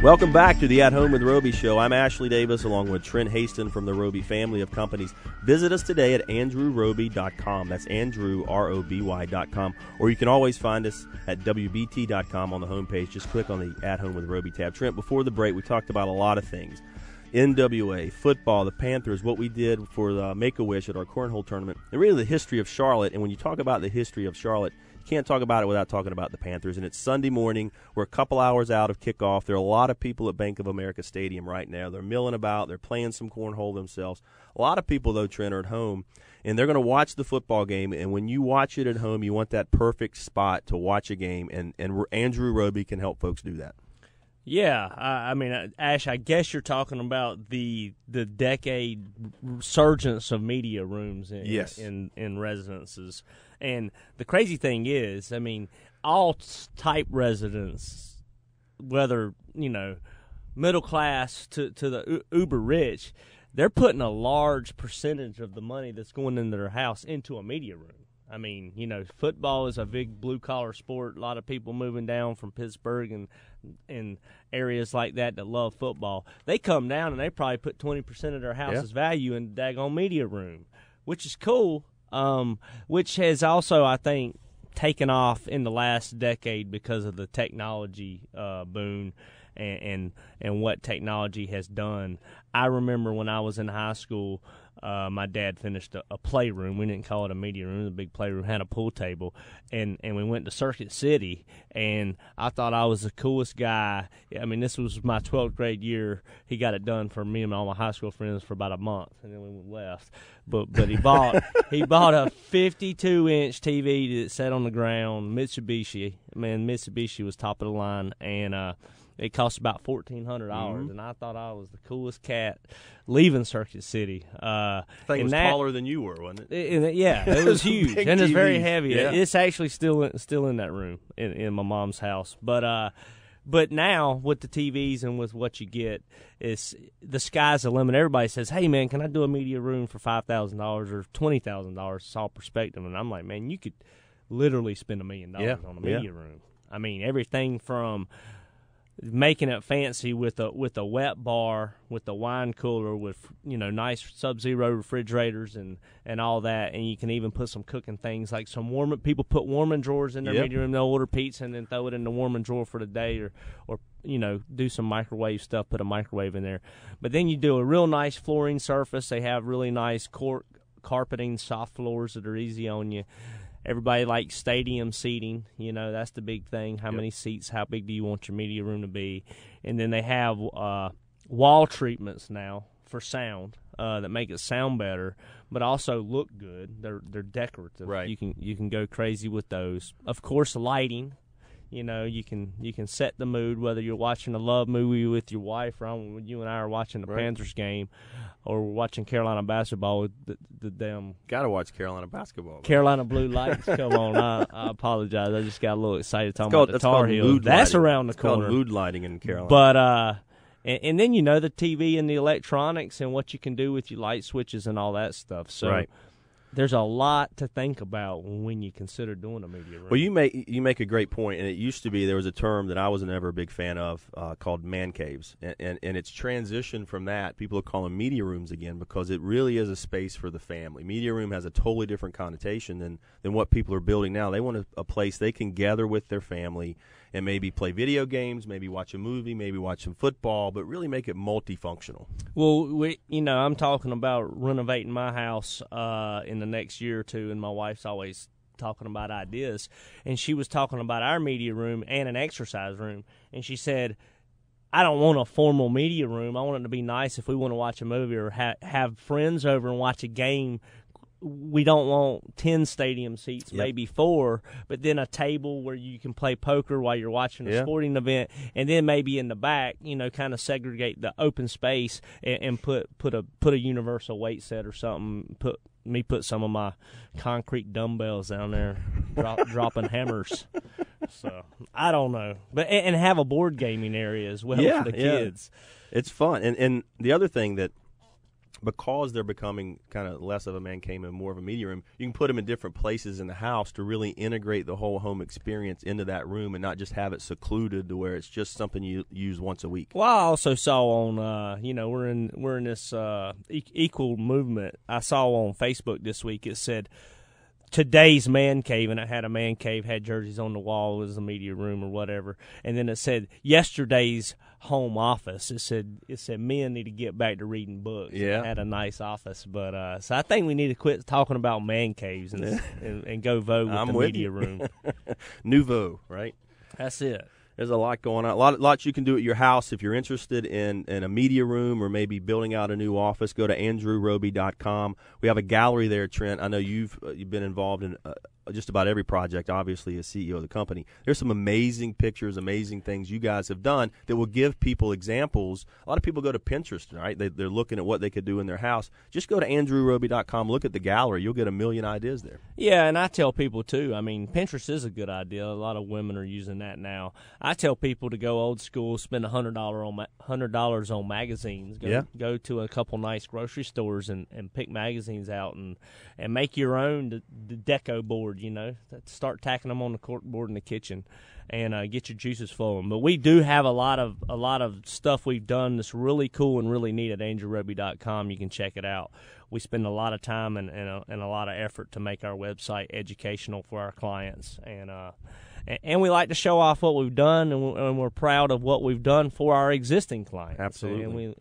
Welcome back to the At Home with Roby show. I'm Ashley Davis along with Trent Haston from the Roby family of companies. Visit us today at andrewroby.com. That's andrewroby.com. Or you can always find us at wbt.com on the homepage. Just click on the At Home with Roby tab. Trent, before the break, we talked about a lot of things. NWA, football, the Panthers, what we did for the Make-A-Wish at our cornhole tournament, and really the history of Charlotte. And when you talk about the history of Charlotte, you can't talk about it without talking about the Panthers. And it's Sunday morning. We're a couple hours out of kickoff. There are a lot of people at Bank of America Stadium right now. They're milling about. They're playing some cornhole themselves. A lot of people, though, Trent, are at home, and they're going to watch the football game. And when you watch it at home, you want that perfect spot to watch a game, and Andrew Roby can help folks do that. Yeah, I mean, Ash, I guess you're talking about the decade resurgence of media rooms in residences. And the crazy thing is, I mean, all type residents, whether, middle class to the uber rich, they're putting a large percentage of the money that's going into their house into a media room. I mean, football is a big blue-collar sport. A lot of people moving down from Pittsburgh and areas like that love football. They come down and they probably put 20% of their house's value in the daggone media room, which is cool, which has also, I think, taken off in the last decade because of the technology boom and what technology has done. I remember when I was in high school, my dad finished a playroom. We didn't call it a media room. It was a big playroom, had a pool table, and we went to Circuit City, and I thought I was the coolest guy. I mean, this was my 12th grade year. He got it done for me and all my high school friends for about a month, and then we left. But he bought a 52-inch TV that sat on the ground, Mitsubishi. Man, Mitsubishi was top of the line, and it cost about $1,400, and I thought I was the coolest cat leaving Circuit City. I think it was taller than you were, wasn't it? Yeah, it was huge, and it's very heavy. Yeah. It's actually still in that room in my mom's house. But now with the TVs and with what you get, the sky's the limit. Everybody says, "Hey, man, can I do a media room for $5,000 or $20,000?" It's all perspective, and I'm like, man, you could literally spend $1 million on a media room. I mean, everything from making it fancy with a wet bar, with the wine cooler, with nice Sub-Zero refrigerators and all that, and you can even put some cooking things like people put warming drawers in their media room. They'll order pizza and then throw it in the warming drawer for the day, or do some microwave stuff, put a microwave in there. But then you do a real nice flooring surface. They have really nice carpeting, soft floors that are easy on you. Everybody likes stadium seating. That's the big thing. How many seats, how big do you want your media room to be? And then they have wall treatments now for sound that make it sound better, but also look good. They're decorative. Right. You can go crazy with those. Of course, lighting. You can set the mood, whether you're watching a love movie with your wife, or you and I are watching the Panthers game, or we're watching Carolina basketball with the damn. Got to watch Carolina basketball. Carolina blue lights come on. I apologize. I just got a little excited talking about the Tar Heels. That's around the corner. It's called mood lighting in Carolina. But and then the TV and the electronics and what you can do with your light switches and all that stuff. So there's a lot to think about when you consider doing a media room. Well, you make a great point, and it used to be there was a term that I was never a big fan of called man caves, and it's transitioned from that. People are calling media rooms again because it really is a space for the family. Media room has a totally different connotation than what people are building now. They want a place they can gather with their family and maybe play video games, maybe watch a movie, maybe watch some football, but really make it multifunctional. Well, I'm talking about renovating my house in the next year or two, and my wife's always talking about ideas, and she was talking about our media room and an exercise room, and she said, I don't want a formal media room. I want it to be nice if we want to watch a movie or have friends over and watch a game. We don't want 10 stadium seats, maybe 4, but then a table where you can play poker while you're watching a sporting event, and then maybe in the back, kind of segregate the open space and put a universal weight set or something. Put some of my concrete dumbbells down there, dropping hammers. So I don't know, but and have a board gaming area as well for the kids. It's fun, and the other thing that because they're becoming kind of less of a man cave and more of a media room, you can put them in different places in the house to really integrate the whole home experience into that room and not just have it secluded to where it's just something you use once a week. Well, I also saw on, we're in this equal movement. I saw on Facebook this week, it said, today's man cave, and it had a man cave, had jerseys on the wall, it was a media room or whatever, and then it said yesterday's home office. It said men need to get back to reading books. Yeah, it had a nice office, but so I think we need to quit talking about man caves and go vote with the media room. Nouveau, right? That's it. There's a lot going on. Lots you can do at your house. If you're interested in a media room or maybe building out a new office, go to andrewroby.com. We have a gallery there, Trent. I know you've been involved in just about every project, obviously, as CEO of the company. There's some amazing pictures, amazing things you guys have done that will give people examples. A lot of people go to Pinterest, right? They're looking at what they could do in their house. Just go to andrewroby.com, look at the gallery. You'll get a million ideas there. Yeah, and I tell people, too, I mean, Pinterest is a good idea. A lot of women are using that now. I tell people to go old school, spend $100 on magazines. Go to a couple nice grocery stores and pick magazines out and make your own the deco board. Start tacking them on the cork board in the kitchen, and get your juices flowing. But we do have a lot of stuff we've done that's really cool and really neat at andrewroby.com. You can check it out. We spend a lot of time and a lot of effort to make our website educational for our clients, and we like to show off what we've done, and we're proud of what we've done for our existing clients. Absolutely,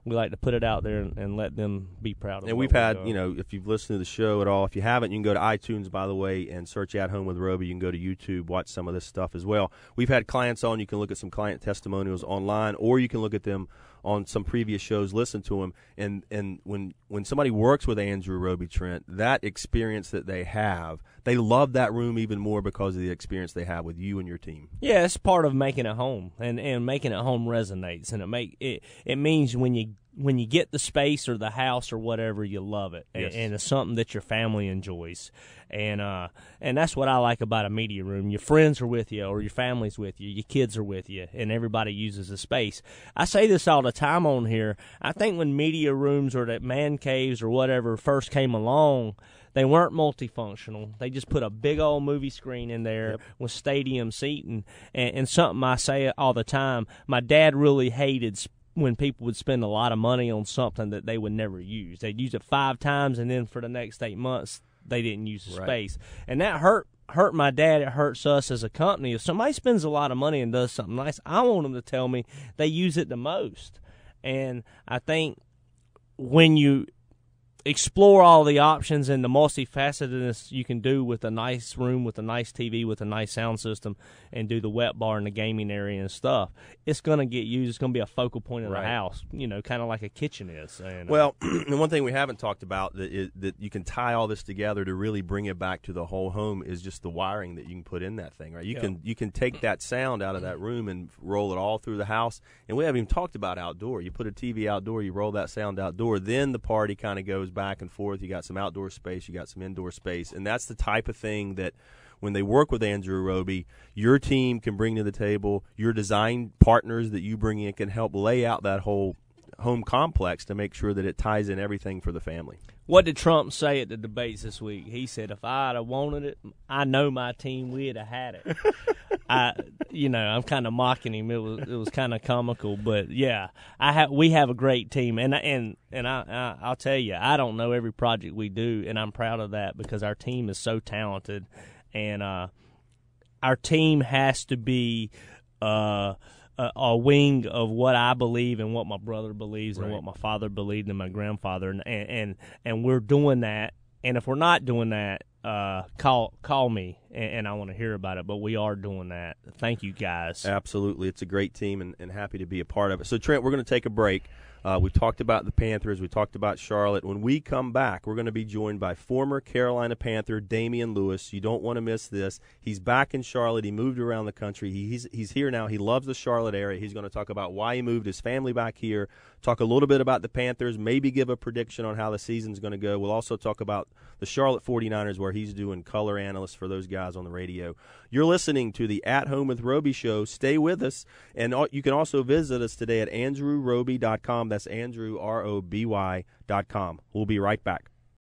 we like to put it out there and let them be proud of it. And we've had, if you've listened to the show at all, if you haven't, you can go to iTunes, by the way, and search At Home with Roby. You can go to YouTube, watch some of this stuff as well. We've had clients on. You can look at some client testimonials online, or you can look at them on some previous shows, listen to them. And when somebody works with Andrew Roby, Trent, that experience that they have, they love that room even more because of the experience they have with you and your team. Yeah, it's part of making it home, and making it home resonates, and it means when you get the space or the house or whatever, you love it, yes. and it's something that your family enjoys, and that's what I like about a media room. Your friends are with you, or your family's with you, your kids are with you, and everybody uses the space. I say this all the time on here. I think when media rooms or that man caves or whatever first came along, they weren't multifunctional. They just put a big old movie screen in there with stadium seating, and something I say all the time, my dad really hated when people would spend a lot of money on something that they would never use. They'd use it 5 times, and then for the next 8 months, they didn't use the space. And that hurt my dad. It hurts us as a company. If somebody spends a lot of money and does something nice, I want them to tell me they use it the most. And I think when you explore all the options and the multifacetedness you can do with a nice room, with a nice TV, with a nice sound system, and do the wet bar and the gaming area and stuff, it's going to get used. It's going to be a focal point of the house, kind of like a kitchen is. And, well, and one thing we haven't talked about that you can tie all this together to really bring it back to the whole home is just the wiring that you can put in that thing, right? You can take that sound out of that room and roll it all through the house. And we haven't even talked about outdoor. You put a TV outdoor, you roll that sound outdoor, then the party kind of goes back and forth. You got some outdoor space, you got some indoor space, and that's the type of thing that when they work with Andrew Roby, your team can bring to the table. Your design partners that you bring in can help lay out that whole home complex to make sure that it ties in everything for the family. What did Trump say at the debates this week? He said, if I'd have wanted it, I know my team, we'd have had it. I'm kind of mocking him. It was kind of comical, but yeah, we have a great team, and I'll tell you, I don't know every project we do, and I'm proud of that because our team is so talented, and our team has to be a wing of what I believe and what my brother believes and what my father believed and my grandfather, and we're doing that. And if we're not doing that, call me, and I want to hear about it. But we are doing that. Thank you, guys. Absolutely. It's a great team, and happy to be a part of it. So, Trent, we're going to take a break. We've talked about the Panthers. We talked about Charlotte. When we come back, we're going to be joined by former Carolina Panther Damian Lewis. You don't want to miss this. He's back in Charlotte. He moved around the country. He's here now. He loves the Charlotte area. He's going to talk about why he moved his family back here, talk a little bit about the Panthers, maybe give a prediction on how the season's going to go. We'll also talk about the Charlotte 49ers, where he's doing color analyst for those guys on the radio. You're listening to the At Home with Roby show. Stay with us, and you can also visit us today at andrewroby.com. That's Andrew, ROBY.com. We'll be right back.